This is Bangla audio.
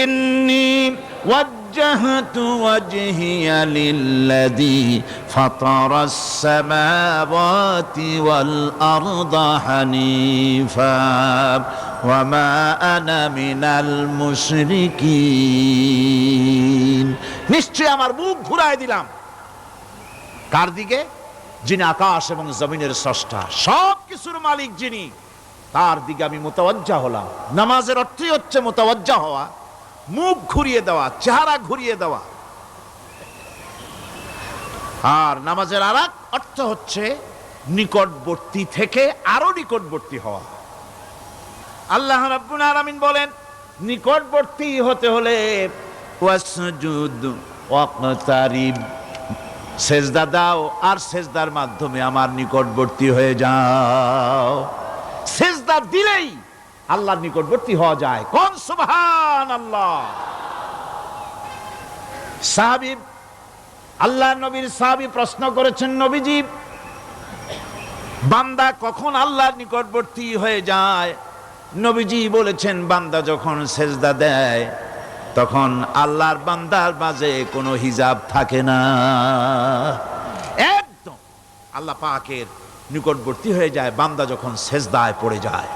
ইন্নী ওয়াজ্জাহতু ওয়াজহিয়া লিল্লাযী ফাতারাস সামাওয়াতি ওয়াল আরদা হানিফা ওয়া মা আনা মিনাল মুশরিকিন। নিশ্চয় আমার মুখ ঘুরায় দিলাম কার দিকে? যিনি আকাশ এবং জমিনের স্রষ্টা, সব কিছুর মালিক যিনি, তার দিকে আমি মুতাওয়াজ্জা হলাম। নামাজের অর্থই হচ্ছে মুতাওয়াজ্জা হওয়া, মুখ ঘুরিয়ে দেওয়া, চেহারা ঘুরিয়ে দেওয়া। আর নামাজের আরেক অর্থ হচ্ছে নিকটবর্তী থেকে আরো নিকটবর্তী হওয়া। আল্লাহ রাব্বুল আলামিন বলেন, নিকটবর্তী হতে হলে ওয়াসজুদ ওয়াকতারিব, সেজদা দাও আর সেজদার মাধ্যমে আমার নিকটবর্তী হয়ে যাও। সেজদা দিলেই আল্লাহর নিকটবর্তী হওয়া যায়। কোন সুবহানাল্লাহ। সাহাবী, আল্লাহ নবীর সাহাবী প্রশ্ন করেছেন, নবীজি বান্দা কখন আল্লাহর নিকটবর্তী হয়ে যায়? নবীজি বলেছেন, বান্দা যখন সেজদা দেয় তখন আল্লাহর বান্দার মাঝে কোনো হিজাব থাকে না, একদম আল্লাহ পাকের নিকটবর্তী হয়ে যায় বান্দা যখন সেজদায় পড়ে যায়।